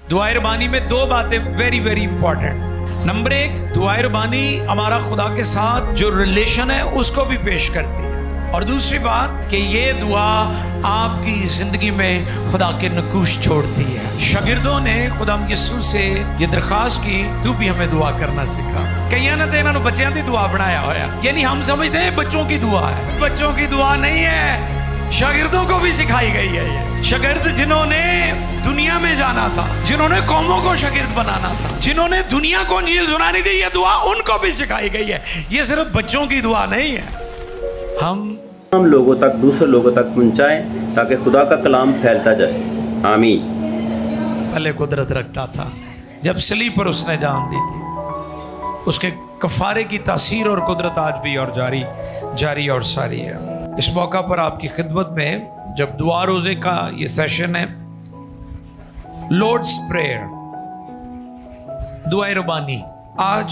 दुआ रबानी में दो बातें वेरी वेरी इंपॉर्टेंट। नंबर एक, दुआ रबानी हमारा खुदा के साथ जो रिलेशन है उसको भी पेश करती है, और दूसरी बात कि ये दुआ आपकी जिंदगी में खुदा के नकूश छोड़ती है। शागिर्दों ने खुदा यीशु से ये दरखास्त की, तू भी हमें दुआ करना सिखा। कई ने तो इन्होंने बच्चों की दुआ बनाया होया, यानी हम समझते हैं बच्चों की दुआ है। बच्चों की दुआ नहीं है, शागिर्दों को भी सिखाई गई है। ये शागिर्द जिन्होंने दुनिया में जाना था, जिन्होंने कौमों को शागिर्द बनाना था, जिन्होंने दुनिया को इंजील सुनानी थी, ये दुआ उनको भी सिखाई गई है। ये सिर्फ बच्चों की दुआ नहीं है। हम लोगों तक, दूसरे लोगों तक पहुंचाएं ताकि खुदा का कलाम फैलता जाए। आमीन। पहले कुदरत रखता था, जब सलीब पर उसने जान दी थी, उसके कफारे की तासीर और कुदरत आज भी और जारी और सारी है। इस मौका पर आपकी खिदमत में जब दुआ रोजे का ये सेशन है, लॉर्ड्स प्रेयर, दुआ रबानी, आज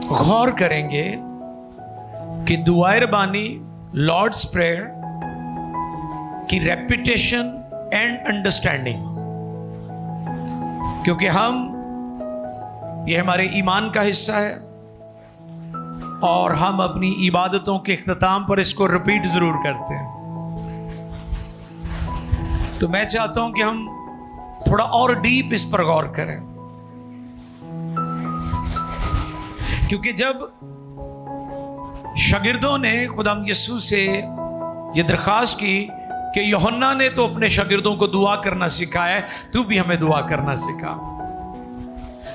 गौर करेंगे कि दुआ रबानी, लॉर्ड्स प्रेयर की रेपिटेशन एंड अंडरस्टैंडिंग, क्योंकि ये हमारे ईमान का हिस्सा है और हम अपनी इबादतों के इख्तिताम पर इसको रिपीट जरूर करते हैं। तो मैं चाहता हूं कि हम थोड़ा और डीप इस पर गौर करें, क्योंकि जब शागिर्दों ने खुदा यीशु से ये दरखास्त की कि यूहन्ना ने तो अपने शागिर्दों को दुआ करना सिखाया है, तू भी हमें दुआ करना सिखा,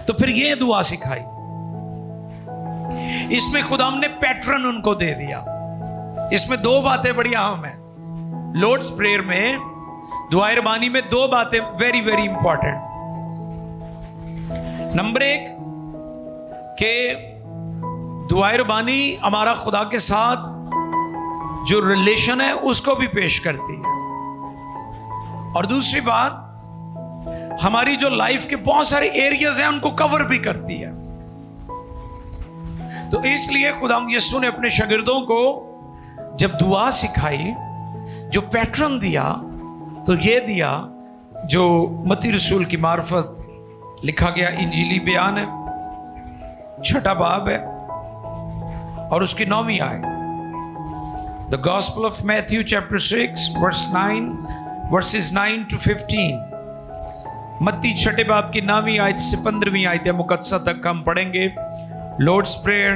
तो फिर ये दुआ सिखाई। इसमें खुदा ने पैटर्न उनको दे दिया। इसमें दो बातें बड़ी अहम है। लॉर्ड्स प्रेयर में, दुआ रबानी में दो बातें वेरी वेरी इंपॉर्टेंट। नंबर एक, कि दुआ रबानी हमारा खुदा के साथ जो रिलेशन है उसको भी पेश करती है, और दूसरी बात, हमारी जो लाइफ के बहुत सारे एरियाज हैं उनको कवर भी करती है। तो इसलिए खुदा यीशु ने अपने शागिर्दों को जब दुआ सिखाई, जो पैटर्न दिया, तो ये दिया जो मत्ती रसूल की मार्फत लिखा गया इंजीली बयान है, 6 बाब है और उसकी 9वीं आयत। The Gospel of Matthew chapter 6 verses 9 to 15। मत्ती 6 बाब की 9वीं आयत से 15वीं आयत मुकद्दसा तक हम पढ़ेंगे। लॉर्ड्स प्रेयर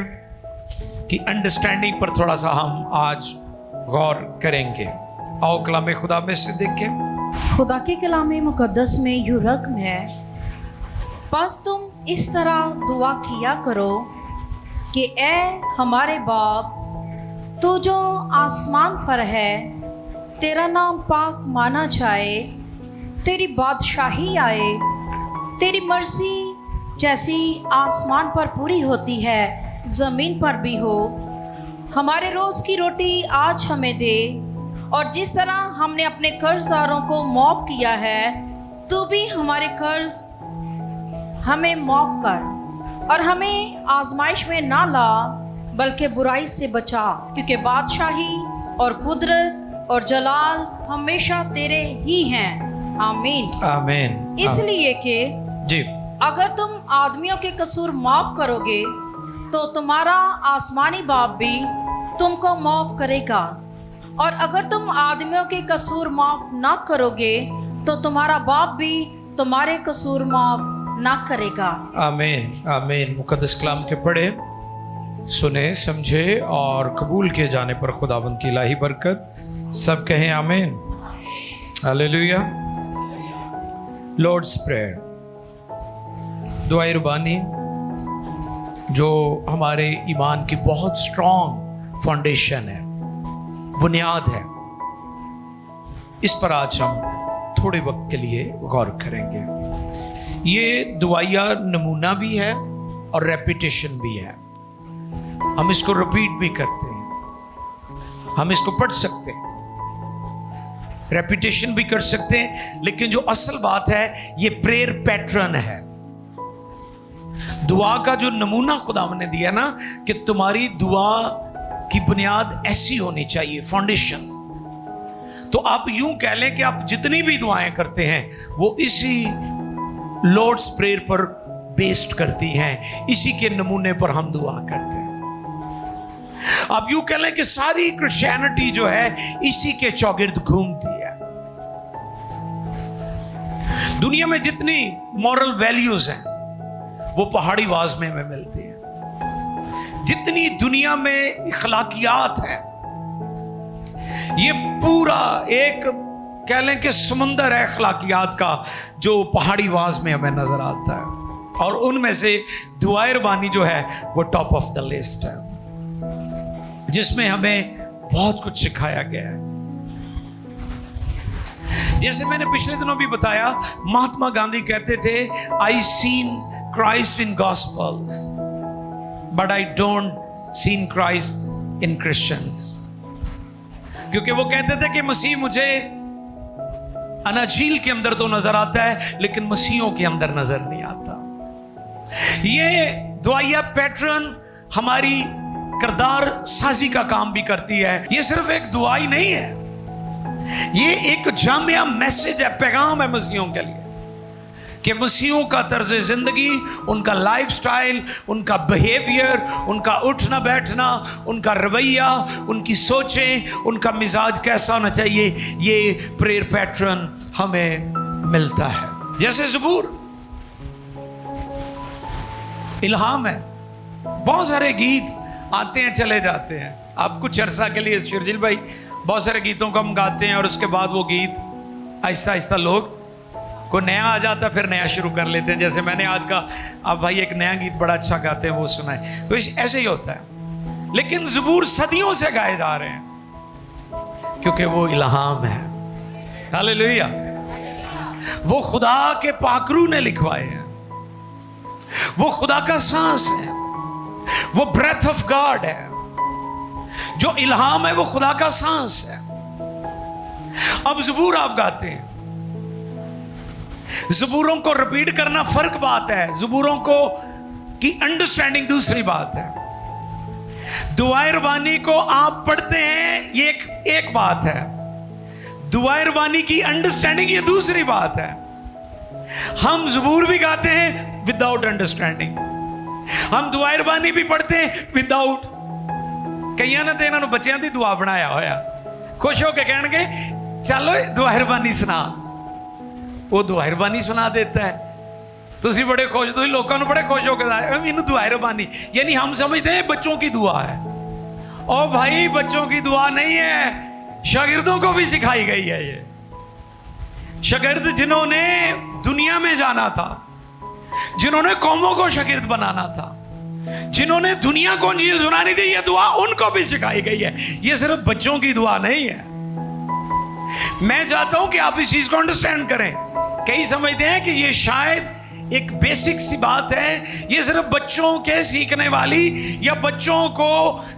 की अंडरस्टैंडिंग पर थोड़ा सा हम आज गौर करेंगे। आओ कलाम खुदा में से देखें। खुदा के कलाम मुकद्दस में यूं रकम है, बस तुम इस तरह दुआ किया करो कि ए हमारे बाप, तू जो आसमान पर है, तेरा नाम पाक माना जाए, तेरी बादशाही आए, तेरी मर्जी जैसी आसमान पर पूरी होती है ज़मीन पर भी हो। हमारे रोज़ की रोटी आज हमें दे, और जिस तरह हमने अपने कर्जदारों को माफ़ किया है, तू भी हमारे कर्ज हमें माफ़ कर, और हमें आजमाइश में ना ला बल्कि बुराई से बचा, क्योंकि बादशाही और कुदरत और जलाल हमेशा तेरे ही हैं। आमीन आमीन। इसलिए कि जी, अगर तुम आदमियों के कसूर माफ करोगे तो तुम्हारा आसमानी बाप भी तुमको माफ करेगा, और अगर तुम आदमियों के कसूर माफ ना करोगे तो तुम्हारा बाप भी तुम्हारे कसूर माफ ना करेगा। आमीन आमीन। मुकद्दस कलाम के पढ़े, सुने, समझे और कबूल किए जाने पर खुदावंद की इलाही बरकत। सब कहें आमीन। हालेलुया। लॉर्ड्स प्रेयर, दुआ रबानी, जो हमारे ईमान की बहुत स्ट्रॉन्ग फाउंडेशन है, बुनियाद है, इस पर आज हम थोड़े वक्त के लिए गौर करेंगे। ये दुआया नमूना भी है और रेपिटेशन भी है। हम इसको रिपीट भी करते हैं, हम इसको पढ़ सकते हैं, रेपिटेशन भी कर सकते हैं, लेकिन जो असल बात है ये प्रेयर पैटर्न है। दुआ का जो नमूना खुदा ने दिया ना, कि तुम्हारी दुआ की बुनियाद ऐसी होनी चाहिए, फाउंडेशन। तो आप यूं कह लें कि आप जितनी भी दुआएं करते हैं वो इसी लॉर्ड्स प्रेयर पर बेस्ड करती हैं। इसी के नमूने पर हम दुआ करते हैं। आप यूं कह लें कि सारी क्रिश्चियनिटी जो है इसी के चौगिर्द घूमती है। दुनिया में जितनी मॉरल वैल्यूज हैं वो पहाड़ी वाज में मिलती है। जितनी दुनिया में इखलाकियात है, ये पूरा एक कह लें कि समंदर है इखलाकियात का, जो पहाड़ी वाज में हमें नजर आता है। और उनमें से दुआए रबानी जो है वो टॉप ऑफ द लिस्ट है, जिसमें हमें बहुत कुछ सिखाया गया है। जैसे मैंने पिछले दिनों भी बताया, महात्मा गांधी कहते थे, I seen Christ in gospels but I don't seen Christ in Christians. क्योंकि वो कहते थे कि मसीह मुझे अनाजील के अंदर तो नजर आता है, लेकिन मसीहों के अंदर नजर नहीं आता। ये दुआया पैटर्न हमारी किरदार साजी का काम भी करती है। ये सिर्फ एक दुआ ही नहीं है, ये एक जामिया मैसेज है, पैगाम है मसीहों के लिए कि मसीहों का तर्ज जिंदगी, उनका लाइफस्टाइल, उनका बिहेवियर, उनका उठना बैठना, उनका रवैया, उनकी सोचें, उनका मिजाज कैसा होना चाहिए, ये प्रेयर पैटर्न हमें मिलता है। जैसे ज़बूर इल्हाम है, बहुत सारे गीत आते हैं चले जाते हैं। आप कुछ अरसा के लिए शिरजिल भाई बहुत सारे गीतों को हम गाते हैं और उसके बाद वो गीत आहिस्ता आहिस्ता लोग को नया आ जाता, फिर नया शुरू कर लेते हैं। जैसे मैंने आज का, आप भाई एक नया गीत बड़ा अच्छा गाते हैं वो सुना है, तो ऐसे ही होता है। लेकिन ज़बूर सदियों से गाए जा रहे हैं क्योंकि वो इल्हाम है। हालेलुया। वो खुदा के पाकरू ने लिखवाए हैं, वो खुदा का सांस है, वो ब्रेथ ऑफ गॉड है। जो इल्हाम है वो खुदा का सांस है। अब ज़बूर आप गाते हैं, ज़बूरों को रिपीट करना फर्क बात है, ज़बूरों को की अंडरस्टैंडिंग दूसरी बात है। दुआए रबानी को आप पढ़ते हैं, ये एक बात है। दुआए रबानी की अंडरस्टैंडिंग ये दूसरी बात है। हम ज़बूर भी गाते हैं विदाउट अंडरस्टैंडिंग, हम दुआए रबानी भी पढ़ते हैं विदाउट। कईयां ने तो इन्होंने बच्चों की दुआ बनाया होया, खुश होकर कहणगे चलो दुआए रबानी सुना, वो दुआए रबानी सुना देता है। तुसी बड़े खुश, तुसी लोगों ने बड़े खुश होकर मैनू दुआए रबानी, यानी हम समझते हैं बच्चों की दुआ है। और भाई बच्चों की दुआ नहीं है, शागिर्दों को भी सिखाई गई है। ये शागिर्द जिन्होंने दुनिया में जाना था, जिन्होंने कौमों को शागिर्द बनाना था, जिन्होंने दुनिया को इंजील सुनानी थी, ये दुआ उनको भी सिखाई गई है। ये सिर्फ बच्चों की दुआ नहीं है। मैं चाहता हूं कि आप इस चीज को अंडरस्टैंड करें। कई समझते हैं कि ये शायद एक बेसिक सी बात है, ये सिर्फ बच्चों के सीखने वाली, या बच्चों को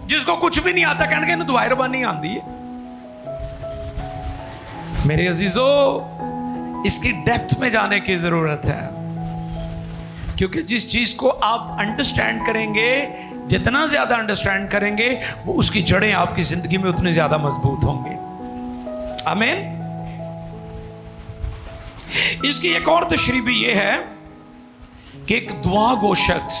जिसको कुछ भी नहीं आता कहने के दुआए रबानी आंदी है। मेरे अजीजों, इसकी डेप्थ में जाने की जरूरत है, क्योंकि जिस चीज को आप अंडरस्टैंड करेंगे, जितना ज्यादा अंडरस्टैंड करेंगे, वो उसकी जड़ें आपकी जिंदगी में उतनी ज्यादा मजबूत होंगी। आमीन। इसकी एक और तशरीह भी यह है कि एक दुआ गो शख्स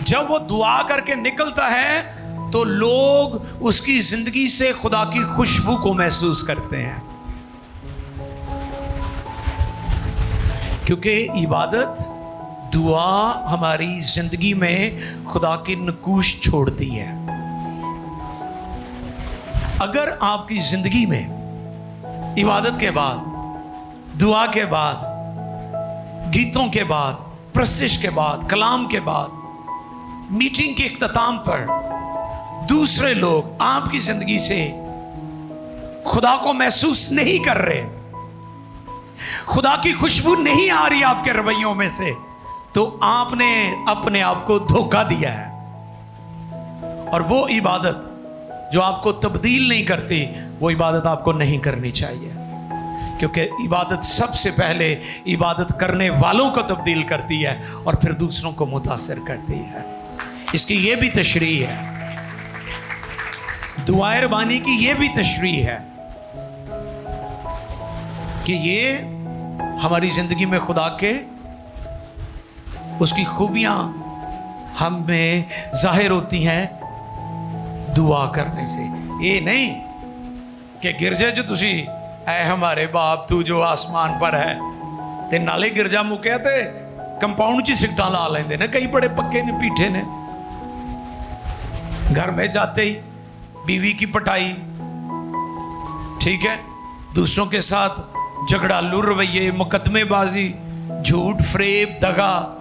जब वो दुआ करके निकलता है तो लोग उसकी जिंदगी से खुदा की खुशबू को महसूस करते हैं, क्योंकि इबादत, दुआ हमारी जिंदगी में खुदा की नकूश छोड़ती है। अगर आपकी जिंदगी में इबादत के बाद, दुआ के बाद, गीतों के बाद, प्रसिश के बाद, कलाम के बाद, मीटिंग के इख्तिताम पर दूसरे लोग आपकी जिंदगी से खुदा को महसूस नहीं कर रहे, खुदा की खुशबू नहीं आ रही आपके रवैयों में से, तो आपने अपने आप को धोखा दिया है। और वो इबादत जो आपको तब्दील नहीं करती, वो इबादत आपको नहीं करनी चाहिए, क्योंकि इबादत सबसे पहले इबादत करने वालों को तब्दील करती है और फिर दूसरों को मुतासिर करती है। इसकी ये भी तशरीह है, दुआए रबानी की ये भी तशरीह है कि ये हमारी जिंदगी में खुदा के उसकी खूबियां हम में जाहिर होती हैं दुआ करने से। ये नहीं कि गिरजे जो तुसी ऐ हमारे बाप तू जो आसमान पर है ते नाले गिरजा मुकिया ते कंपाउंड च सिगटा ला लेंदे ने, कई बड़े पक्के ने पीठे ने। घर में जाते ही बीवी की पटाई, ठीक है, दूसरों के साथ झगड़ालू रवैये, मुकदमेबाजी, झूठ, फरेब, दगा।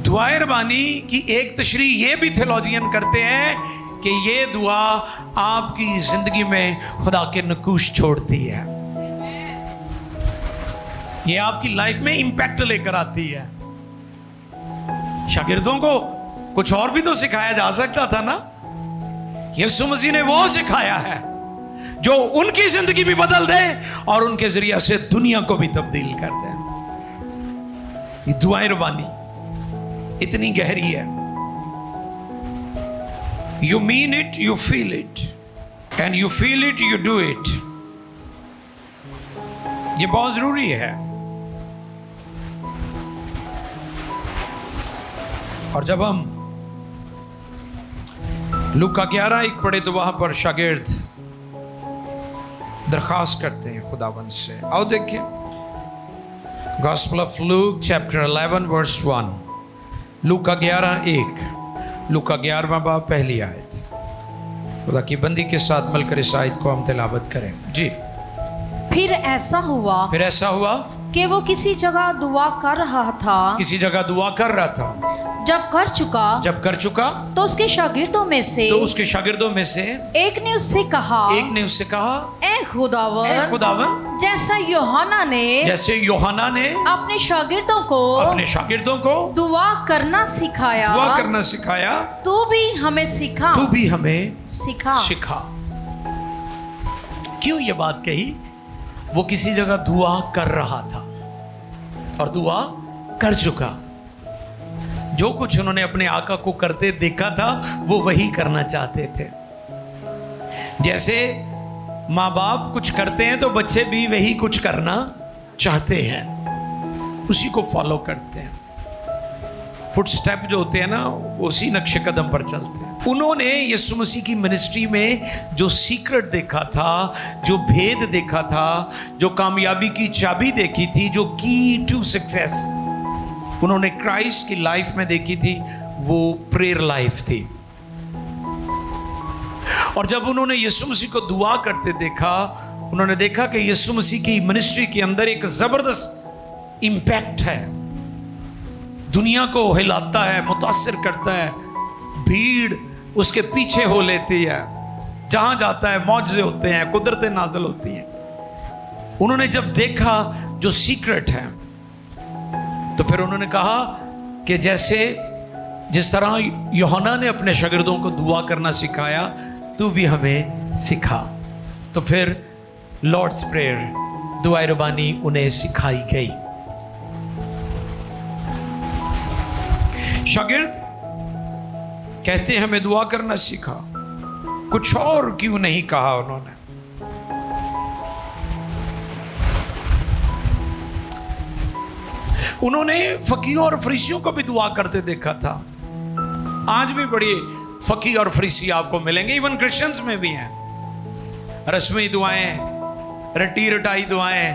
दुआए रबानी की एक तशरीह ये भी थियोलॉजियन करते हैं कि ये दुआ आपकी जिंदगी में खुदा के नकूश छोड़ती है, ये आपकी लाइफ में इंपैक्ट लेकर आती है। शागिर्दों को कुछ और भी तो सिखाया जा सकता था ना। यीशु मसीह ने वो सिखाया है जो उनकी जिंदगी भी बदल दे और उनके जरिए से दुनिया को भी तब्दील कर दे। ये दुआएं रबानी इतनी गहरी है। You mean it, you feel it, and you feel it, you do it. ये बहुत जरूरी है। और जब हम लूका 11:1 पढ़े तो वहां पर शागिर्द दरखास्त करते हैं खुदावंद से। आओ देखिए, gospel of Luke chapter 11 verse 1। लूका 11:1, लूका 11वां बाब पहली आयत। खुदा की बंदी के साथ मिलकर इस आयत को हम तिलावत करें जी। फिर ऐसा हुआ कि वो किसी जगह दुआ कर रहा था। किसी जगह दुआ कर रहा था। जब कर चुका तो उसके शागिर्दों में से एक ने उससे कहा, ए खुदावन, जैसे यूहन्ना ने अपने शागिर्दों को दुआ करना सिखाया, तू भी हमें सिखा। क्यों ये बात कही? वो किसी जगह दुआ कर रहा था और दुआ कर चुका। जो कुछ उन्होंने अपने आका को करते देखा था वो वही करना चाहते थे। जैसे माँ बाप कुछ करते हैं तो बच्चे भी वही कुछ करना चाहते हैं, उसी को फॉलो करते हैं। फुटस्टेप जो होते हैं ना, उसी नक्शे कदम पर चलते हैं। उन्होंने यीशु मसीह की मिनिस्ट्री में जो सीक्रेट देखा था, जो भेद देखा था, जो कामयाबी की चाबी देखी थी, जो की टू सक्सेस उन्होंने क्राइस्ट की लाइफ में देखी थी, वो प्रेयर लाइफ थी। और जब उन्होंने यीशु मसीह को दुआ करते देखा, उन्होंने देखा कि यीशु मसीह की मिनिस्ट्री के अंदर एक जबरदस्त इंपैक्ट है, दुनिया को हिलाता है, मुतासिर करता है, भीड़ उसके पीछे हो लेती है, जहां जाता है मौजज़े होते हैं, कुदरतें नाज़िल होती हैं। उन्होंने जब देखा जो सीक्रेट है, तो फिर उन्होंने कहा कि जिस तरह यूहन्ना ने अपने शागिर्दों को दुआ करना सिखाया, तू भी हमें सिखा। तो फिर लॉर्ड्स प्रेयर, दुआए रबानी उन्हें सिखाई गई। शागिर्द कहते हैं हमें दुआ करना सीखा, कुछ और क्यों नहीं कहा उन्होंने? उन्होंने फकीरों और फरीसियों को भी दुआ करते देखा था। आज भी बड़ी फकी और फरीसी आपको मिलेंगे, इवन क्रिश्चियंस में भी हैं। रस्मी दुआएं, रटी रटाई दुआएं,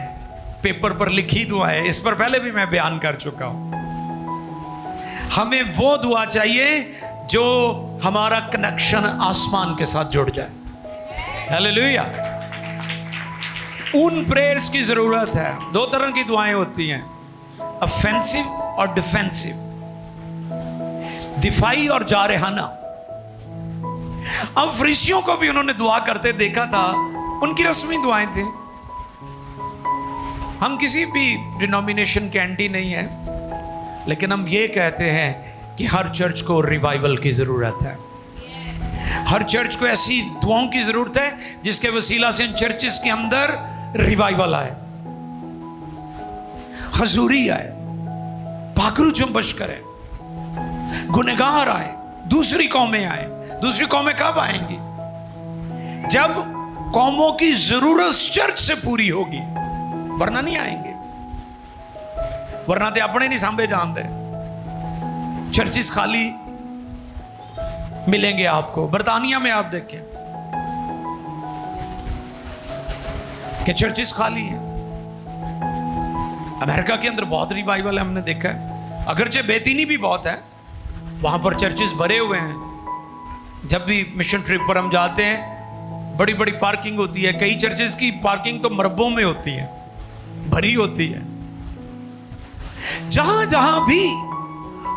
पेपर पर लिखी दुआएं, इस पर पहले भी मैं बयान कर चुका हूं। हमें वो दुआ चाहिए जो हमारा कनेक्शन आसमान के साथ जुड़ जाए। हालेलुया। उन प्रेयर्स की जरूरत है। दो तरह की दुआएं होती हैं, ऑफेंसिव और डिफेंसिव, दिफाई और जारहाना। अब फरीसियों को भी उन्होंने दुआ करते देखा था, उनकी रस्मी दुआएं थी। हम किसी भी डिनोमिनेशन के एंटी नहीं है, लेकिन हम ये कहते हैं कि हर चर्च को रिवाइवल की जरूरत है। हर चर्च को ऐसी दुआओं की जरूरत है जिसके वसीला से इन चर्चेस के अंदर रिवाइवल आए, हजूरी आए, भाकरू जुम्बश करे, गुनहगार आए, दूसरी कौमें आए। दूसरी कौमें कब आएंगी? जब कौमों की जरूरत चर्च से पूरी होगी। वरना नहीं आएंगे, वरना तो अपने नहीं सांभे जानते। चर्चिस खाली मिलेंगे आपको। बर्तानिया में आप देखें कि चर्चिस खाली हैं। अमेरिका के अंदर बहुत रिवाइवल है, हमने देखा है, अगरचे बेतीनी भी बहुत है, वहां पर चर्चिस भरे हुए हैं। जब भी मिशन ट्रिप पर हम जाते हैं, बड़ी बड़ी पार्किंग होती है, कई चर्चिस की पार्किंग तो मरबों में होती है, भरी होती है। जहां जहां भी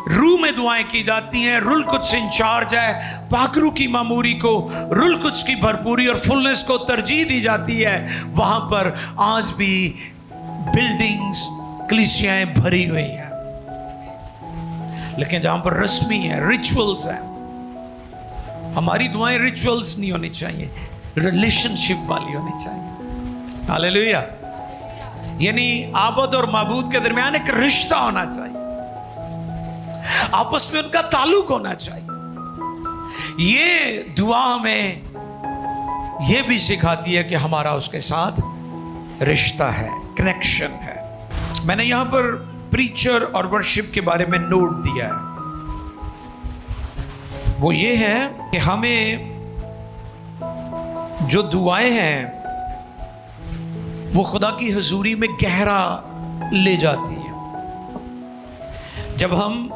रूह में दुआएं की जाती हैं, रुल कुद्स इंचार्ज है, पाकरू की मामूरी को, रुल कुद्स की भरपूरी और फुलनेस को तरजीह दी जाती है, वहां पर आज भी बिल्डिंग्स, कलीसियाएं भरी हुई हैं। लेकिन जहां पर रस्मी है, रिचुअल्स है, हमारी दुआएं रिचुअल्स नहीं होनी चाहिए, रिलेशनशिप वाली होनी चाहिए। हालेलुया। यानी आबद और माबूद के दरमियान एक रिश्ता होना चाहिए, आपस में उनका ताल्लुक होना चाहिए। ये दुआ हमें यह भी सिखाती है कि हमारा उसके साथ रिश्ता है, कनेक्शन है। मैंने यहां पर प्रीचर और वर्शिप के बारे में नोट दिया है। वो ये है कि हमें जो दुआएं हैं वो खुदा की हुजूरी में गहरा ले जाती हैं। जब हम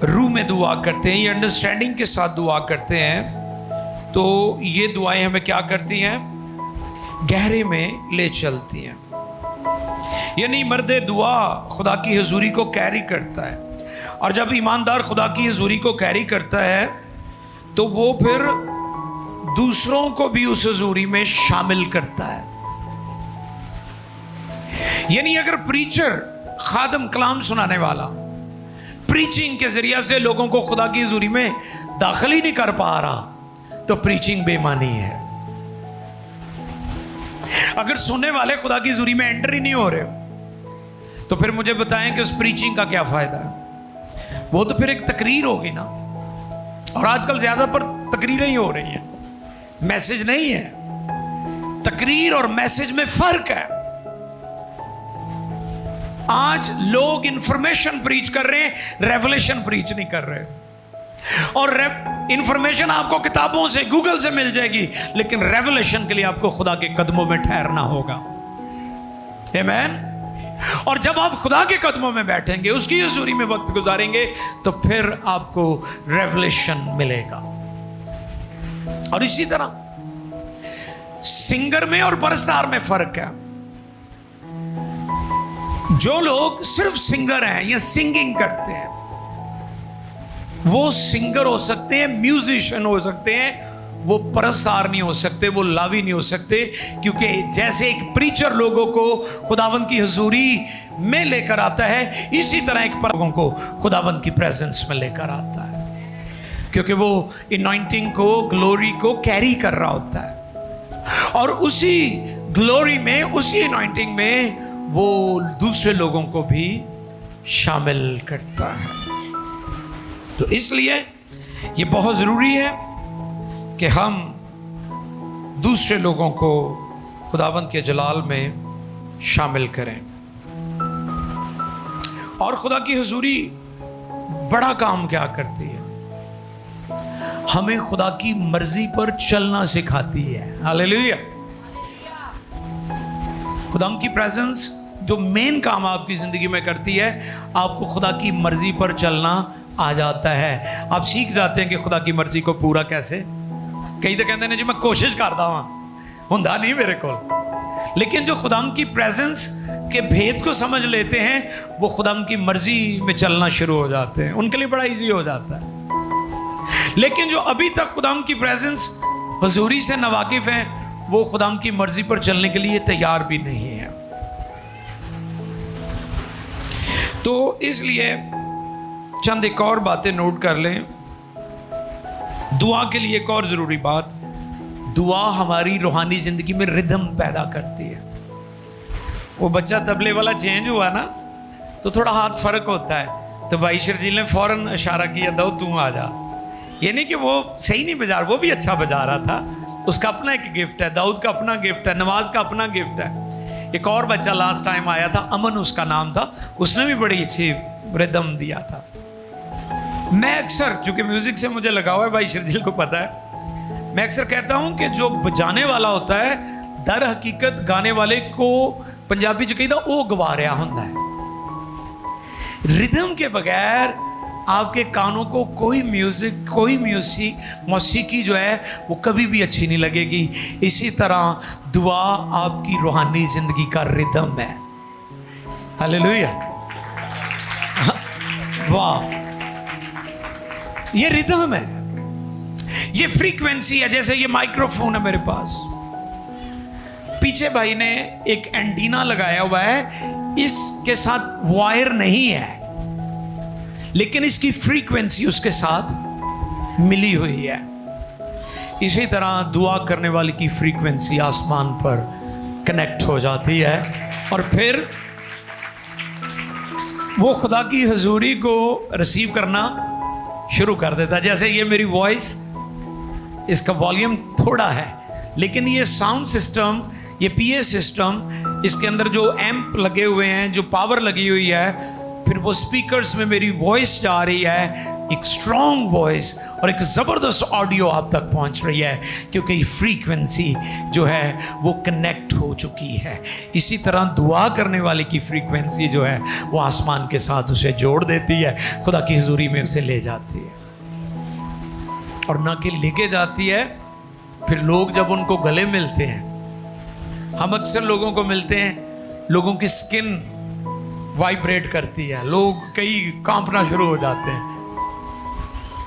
रूह में दुआ करते हैं, ये अंडरस्टैंडिंग के साथ दुआ करते हैं, तो ये दुआएं हमें क्या करती हैं? गहरे में ले चलती हैं। यानी मर्द दुआ खुदा की हुजूरी को कैरी करता है, और जब ईमानदार खुदा की हुजूरी को कैरी करता है तो वो फिर दूसरों को भी उस हुजूरी में शामिल करता है। यानी अगर प्रीचर, खादम, कलाम सुनाने वाला प्रीचिंग के जरिए से लोगों को खुदा की हुजूरी में दाखिल ही नहीं कर पा रहा, तो प्रीचिंग बेमानी है। अगर सुनने वाले खुदा की हुजूरी में एंटर ही नहीं हो रहे, तो फिर मुझे बताएं कि उस प्रीचिंग का क्या फायदा है? वो तो फिर एक तकरीर होगी ना। और आजकल ज्यादा पर तकरीरें ही हो रही हैं, मैसेज नहीं है। तकरीर और मैसेज में फर्क है। आज लोग इंफॉर्मेशन प्रीच कर रहे हैं, रेवलेशन प्रीच नहीं कर रहे। और इंफॉर्मेशन आपको किताबों से, गूगल से मिल जाएगी, लेकिन रेवलेशन के लिए आपको खुदा के कदमों में ठहरना होगा। आमीन। और जब आप खुदा के कदमों में बैठेंगे, उसकी हुजूरी में वक्त गुजारेंगे, तो फिर आपको रेवलेशन मिलेगा। और इसी तरह सिंगर में और परस्तार में फर्क है। जो लोग सिर्फ सिंगर हैं या सिंगिंग करते हैं, वो सिंगर हो सकते हैं, म्यूजिशियन हो सकते हैं, वो परस्तार नहीं हो सकते, वो लावी नहीं हो सकते। क्योंकि जैसे एक प्रीचर लोगों को खुदावंद की हुजूरी में लेकर आता है, इसी तरह एक लोगों को खुदावंद की प्रेजेंस में लेकर आता है, क्योंकि वो अनॉइंटिंग को, ग्लोरी को कैरी कर रहा होता है, और उसी ग्लोरी में, उसी अनॉइंटिंग में वो दूसरे लोगों को भी शामिल करता है। तो इसलिए ये बहुत जरूरी है कि हम दूसरे लोगों को खुदावंद के जलाल में शामिल करें। और खुदा की हुजूरी बड़ा काम क्या करती है? हमें खुदा की मर्जी पर चलना सिखाती है। हालेलुया। खुदा की प्रेजेंस जो मेन काम आपकी जिंदगी में करती है, आपको खुदा की मर्जी पर चलना आ जाता है। आप सीख जाते हैं कि खुदा की मर्जी को पूरा कैसे। कई तो कहते हैं जी मैं कोशिश करता हूं, हुंदा नहीं मेरे को। लेकिन जो खुदा की प्रेजेंस के भेद को समझ लेते हैं, वो खुदा की मर्जी में चलना शुरू हो जाते हैं, उनके लिए बड़ा इजी हो जाता है। लेकिन जो अभी तक खुदा की प्रेजेंस, हुजूरी से नवाकिफ हैं, वो खुदा की मर्जी पर चलने के लिए तैयार भी नहीं है। तो इसलिए चंद एक और बातें नोट कर लें। दुआ के लिए एक और जरूरी बात, दुआ हमारी रूहानी जिंदगी में रिदम पैदा करती है। वो बच्चा तबले वाला चेंज हुआ ना, तो थोड़ा हाथ फर्क होता है, तो भाई शर्जील ने फौरन इशारा किया, दो तू आ जा। ये नहीं कि वो सही नहीं बजा रहा, वो भी अच्छा बजा रहा था, उसका अपना एक गिफ्ट है, दाऊद का अपना गिफ्ट है, नवाज का अपना गिफ्ट है। एक और बच्चा लास्ट टाइम आया था, अमन उसका नाम था, उसने भी बड़ी अच्छी रिदम दिया था। मैं अक्सर, चूंकि म्यूजिक से मुझे लगा हुआ है, भाई शर्जील को पता है, मैं अक्सर कहता हूं कि जो बजाने वाला होता है दर हकीकत गाने वाले को पंजाबी च कहता वो गवा रहा होता है। रिदम के बगैर आपके कानों को कोई म्यूजिक, कोई मौसीकी जो है वो कभी भी अच्छी नहीं लगेगी। इसी तरह दुआ आपकी रूहानी जिंदगी का रिदम है। हालेलुया, वाह, ये रिदम है, ये फ्रीक्वेंसी है। जैसे ये माइक्रोफोन है मेरे पास, पीछे भाई ने एक एंटीना लगाया हुआ है, इसके साथ वायर नहीं है लेकिन इसकी फ्रीक्वेंसी उसके साथ मिली हुई है। इसी तरह दुआ करने वाले की फ्रीक्वेंसी आसमान पर कनेक्ट हो जाती है और फिर वो खुदा की हजूरी को रिसीव करना शुरू कर देता है। जैसे ये मेरी वॉइस, इसका वॉल्यूम थोड़ा है लेकिन ये साउंड सिस्टम, ये पीए सिस्टम, इसके अंदर जो एम्प लगे हुए हैं, जो पावर लगी हुई है, फिर वो स्पीकर्स में मेरी वॉइस जा रही है, एक स्ट्रॉन्ग वॉइस और एक ज़बरदस्त ऑडियो आप तक पहुंच रही है, क्योंकि फ्रीक्वेंसी जो है वो कनेक्ट हो चुकी है। इसी तरह दुआ करने वाले की फ्रीक्वेंसी जो है वो आसमान के साथ उसे जोड़ देती है, खुदा की हुजूरी में उसे ले जाती है। और ना कि लेके जाती है, फिर लोग जब उनको गले मिलते हैं, हम अक्सर लोगों को मिलते हैं, लोगों की स्किन वाइब्रेट करती है, लोग कई कांपना शुरू हो जाते हैं।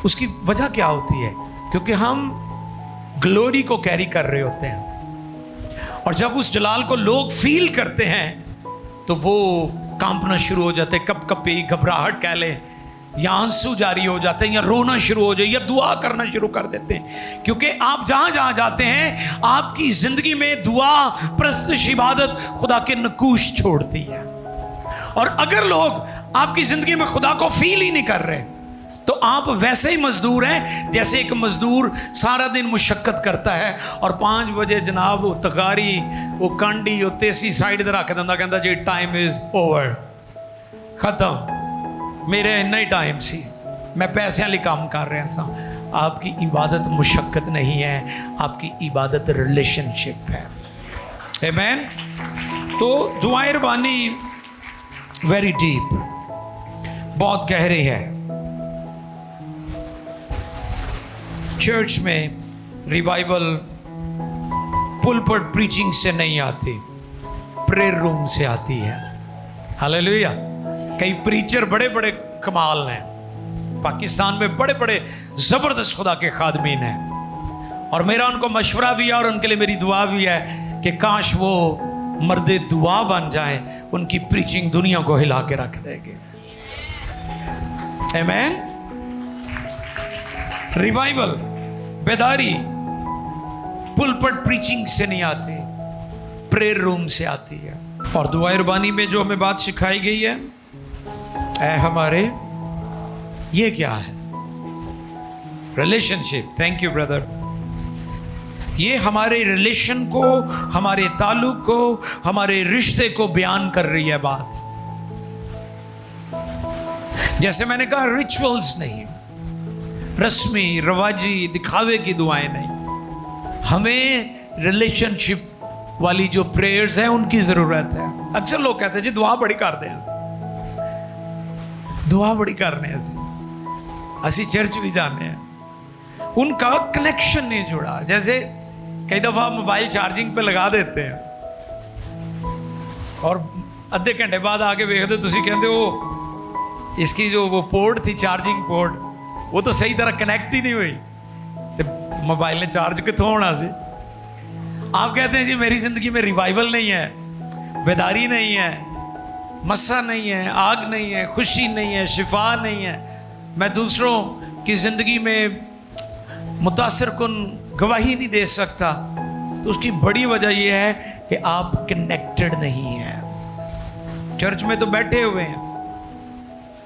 उसकी वजह क्या होती है? क्योंकि हम ग्लोरी को कैरी कर रहे होते हैं और जब उस जलाल को लोग फील करते हैं तो वो कांपना शुरू हो जाते हैं, कपकपी, घबराहट कह लें, या आंसू जारी हो जाते हैं, या रोना शुरू हो जाए, या दुआ करना शुरू कर देते हैं। क्योंकि आप जहां जहां जाते हैं आपकी जिंदगी में दुआ, प्रस्तुत इबादत खुदा के नकूश छोड़ती है। और अगर लोग आपकी जिंदगी में खुदा को फील ही नहीं कर रहे तो आप वैसे ही मजदूर हैं जैसे एक मजदूर सारा दिन मुशक्कत करता है और 5 बजे जनाब वो तगारी, वो कांडी, वो तेसी साइड ते रख दिंदा, कहंदा जी टाइम इज ओवर, खत्म, मेरे इन्ना ही टाइम सी, मैं पैसे लिए काम कर रहा सा। आपकी इबादत मुशक्कत नहीं है, आपकी इबादत रिलेशनशिप है। आमीन। तो दुआए रबानी वेरी डीप, बहुत गहरी है। चर्च में रिवाइवल पुलपिट प्रीचिंग से नहीं आती, प्रेयर रूम से आती है। हालेलुया। कई प्रीचर बड़े बड़े कमाल हैं, पाकिस्तान में बड़े बड़े जबरदस्त खुदा के खादमीन हैं, और मेरा उनको मशवरा भी है और उनके लिए मेरी दुआ भी है कि काश वो मर्दे दुआ बन जाए, उनकी प्रीचिंग दुनिया को हिला के रख देगी। आमीन। रिवाइवल, बेदारी पुलपिट प्रीचिंग से नहीं आती, प्रेयर रूम से आती है। और दुआए रबानी में जो हमें बात सिखाई गई है, ऐ हमारे, ये क्या है? रिलेशनशिप। Thank you brother. ये हमारे रिलेशन को, हमारे ताल्लुक को, हमारे रिश्ते को बयान कर रही है बात। जैसे मैंने कहा, रिचुअल्स नहीं, रस्मी रवाजी दिखावे की दुआएं नहीं, हमें रिलेशनशिप वाली जो प्रेयर्स हैं उनकी जरूरत है। अक्सर लोग कहते हैं जी दुआ बड़ी करते हैं, दुआ बड़ी करने असी चर्च भी जाने हैं, उनका कनेक्शन नहीं जुड़ा। जैसे कई दफा मोबाइल चार्जिंग पे लगा देते हैं और अद्धे घंटे बाद आके देखते तुसी कहते हो इसकी जो वो पोर्ट थी, चार्जिंग पोर्ट, वो तो सही तरह कनेक्ट ही नहीं हुई, तो मोबाइल ने चार्ज कितों होना सी। आप कहते हैं जी मेरी जिंदगी में रिवाइवल नहीं है, बेदारी नहीं है, मस्सा नहीं है, आग नहीं है, खुशी नहीं है, शिफा नहीं है, मैं दूसरों की जिंदगी में मुतासिर कुन गवाही नहीं दे सकता। तो उसकी बड़ी वजह यह है कि आप कनेक्टेड नहीं हैं। चर्च में तो बैठे हुए हैं,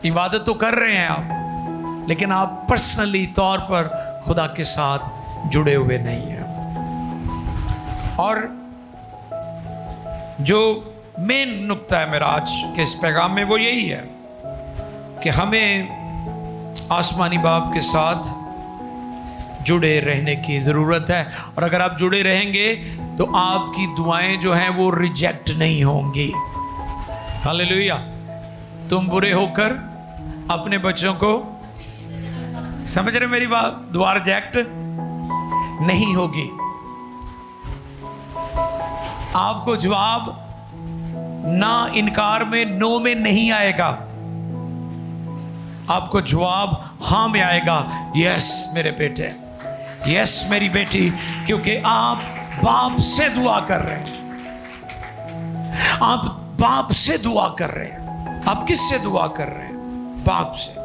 इबादत तो कर रहे हैं आप, लेकिन आप पर्सनली तौर पर खुदा के साथ जुड़े हुए नहीं हैं। और जो मेन नुक्ता है मेरा आज के इस पैगाम में वो यही है कि हमें आसमानी बाप के साथ जुड़े रहने की ज़रूरत है। और अगर आप जुड़े रहेंगे तो आपकी दुआएं जो हैं वो रिजेक्ट नहीं होंगी। हालेलुया। तुम बुरे होकर अपने बच्चों को, समझ रहे मेरी बात, दुआ रिजेक्ट नहीं होगी। आपको जवाब ना इनकार में, नो में नहीं आएगा, आपको जवाब हाँ में आएगा। यस मेरे बेटे, यस मेरी बेटी, क्योंकि आप बाप से दुआ कर रहे हैं। आप बाप से दुआ कर रहे हैं। आप किससे दुआ कर रहे हैं? बाप से।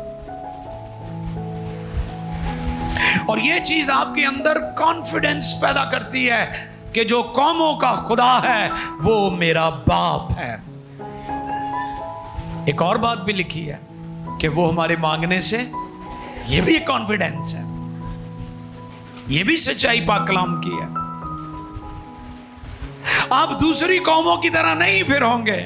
और यह चीज आपके अंदर कॉन्फिडेंस पैदा करती है कि जो कौमों का खुदा है वो मेरा बाप है। एक और बात भी लिखी है कि वो हमारे मांगने से, यह भी एक कॉन्फिडेंस है, यह भी सच्चाई पाक कलाम की है। आप दूसरी कौमों की तरह नहीं फिर होंगे।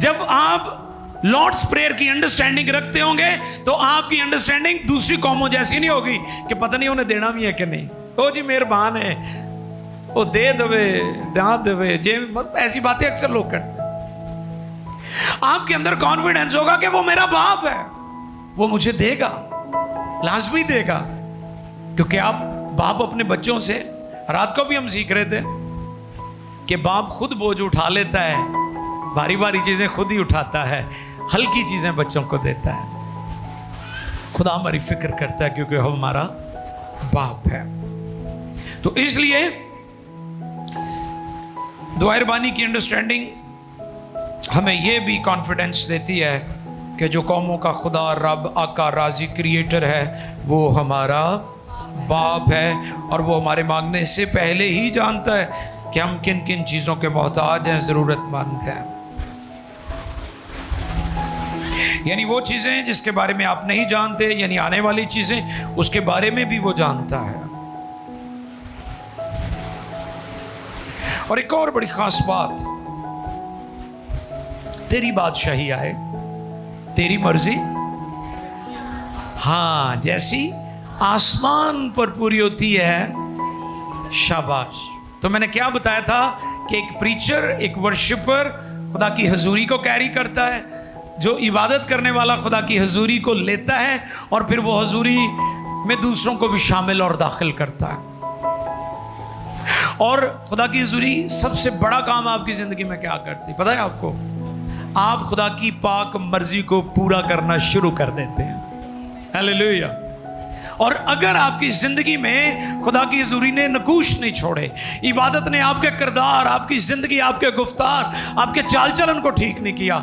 जब आप लॉर्ड्स प्रेयर की अंडरस्टैंडिंग रखते होंगे तो आपकी अंडरस्टैंडिंग दूसरी कौमों जैसी नहीं होगी कि पता नहीं उन्हें देना भी है कि नहीं। ओ जी मेहरबान है, वो दे दवे, ना देवे, जे ऐसी बातें अक्सर लोग करते हैं। आपके अंदर कॉन्फिडेंस होगा कि वो मेरा बाप है, वो मुझे देगा, लाजमी देगा। क्योंकि आप बाप अपने बच्चों से, रात को भी हम सीख रहे थे कि बाप खुद बोझ उठा लेता है, भारी भारी चीजें खुद ही उठाता है, हल्की चीजें बच्चों को देता है। खुदा हमारी फिक्र करता है क्योंकि वो हमारा बाप है। तो इसलिए दुआरबानी की अंडरस्टैंडिंग हमें यह भी कॉन्फिडेंस देती है कि जो कौमों का खुदा, रब, आका, राजी, क्रिएटर है, वो हमारा बाप है। और वो हमारे मांगने से पहले ही जानता है कि हम किन किन चीज़ों के मोहताज हैं, ज़रूरतमंद हैं। यानी वो चीज़ें जिसके बारे में आप नहीं जानते, यानी आने वाली चीज़ें, उसके बारे में भी वो जानता है। और एक और बड़ी खास बात, तेरी बादशाही आए, तेरी मर्जी हाँ जैसी आसमान पर पूरी होती है। शाबाश। तो मैंने क्या बताया था कि एक प्रीचर, एक वर्शिपर खुदा की हजूरी को कैरी करता है, जो इबादत करने वाला खुदा की हजूरी को लेता है और फिर वो हजूरी में दूसरों को भी शामिल और दाखिल करता है। और खुदा की हजूरी सबसे बड़ा काम आपकी जिंदगी में क्या करती पता है आपको? आप खुदा की पाक मर्जी को पूरा करना शुरू कर देते हैं। हालेलुया। और अगर आपकी जिंदगी में खुदा की हजूरी ने नकूश नहीं छोड़े, इबादत ने आपके किरदार, आपकी जिंदगी, आपके गुफ्तार, आपके चाल चलन को ठीक नहीं किया,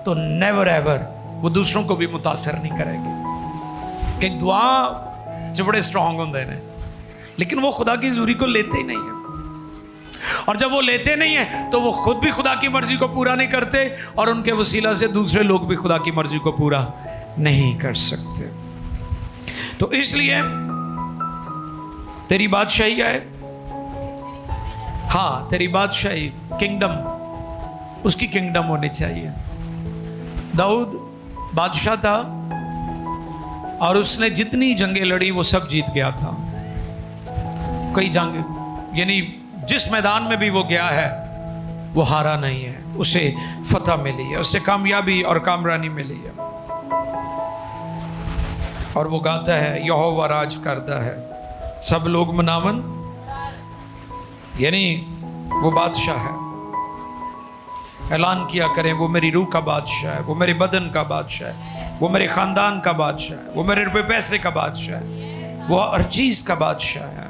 तो नेवर एवर वो दूसरों को भी मुतासर नहीं करेगी। कि दुआ से बड़े स्ट्रांग होते हैं, लेकिन वो खुदा की हजूरी को लेते ही नहीं है। और जब वो लेते नहीं है तो वो खुद भी खुदा की मर्जी को पूरा नहीं करते, और उनके वसीला से दूसरे लोग भी खुदा की मर्जी को पूरा नहीं कर सकते। तो इसलिए तेरी बादशाही है, हाँ तेरी बादशाही, किंगडम, उसकी किंगडम होनी चाहिए। दाऊद बादशाह था और उसने जितनी जंगें लड़ी वो सब जीत गया था। कई जंग, यानी जिस मैदान में भी वो गया है वो हारा नहीं है, उसे फतह मिली है, उसे कामयाबी और कामरानी मिली है। और वो गाता है यहोवा राज करता है, सब लोग मनावन, यानी वो बादशाह है। ऐलान किया करें वो मेरी रूह का बादशाह है, वो मेरे बदन का बादशाह है, वो मेरे खानदान का बादशाह है, वो मेरे रुपए पैसे का बादशाह है, वो हर चीज का बादशाह है।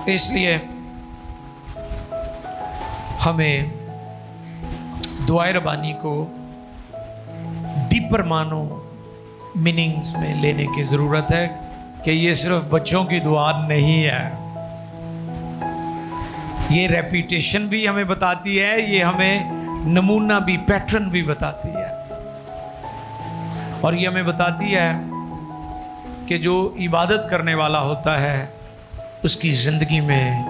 इसलिए हमें दुआए रबानी को डीपर मानो मीनिंग्स में लेने की जरूरत है कि ये सिर्फ बच्चों की दुआ नहीं है। ये रेपिटेशन भी हमें बताती है, ये हमें नमूना भी, पैटर्न भी बताती है। और ये हमें बताती है कि जो इबादत करने वाला होता है उसकी ज़िंदगी में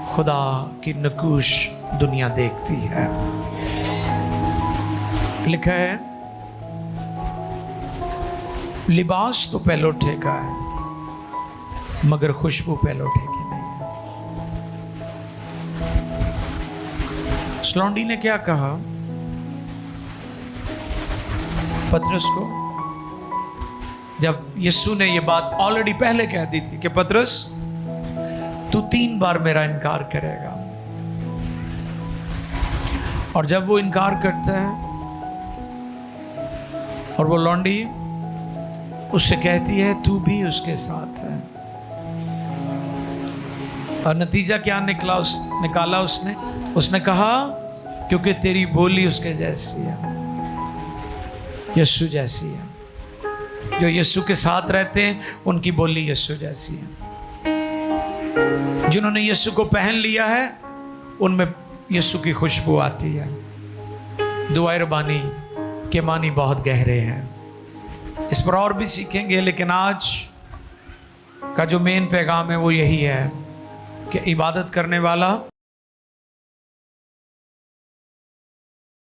खुदा की नकूश दुनिया देखती है। लिखा है लिबास तो पहलौठे का है मगर खुशबू पहलौठे की नहीं है। स्लॉन्डी ने क्या कहा पतरस को, जब यीशु ने ये बात ऑलरेडी पहले कह दी थी कि पतरस तू 3 बार मेरा इनकार करेगा, और जब वो इनकार करता है और वो लौंडी उससे कहती है तू भी उसके साथ है, और नतीजा क्या निकाला उसने कहा क्योंकि तेरी बोली उसके जैसी है, यीशु जैसी है। जो यीशु के साथ रहते हैं उनकी बोली यीशु जैसी है। जिन्होंने यीशु को पहन लिया है उनमें यीशु की खुशबू आती है। दुआ रबानी के मानी बहुत गहरे हैं, इस पर और भी सीखेंगे, लेकिन आज का जो मेन पैगाम है वो यही है कि इबादत करने वाला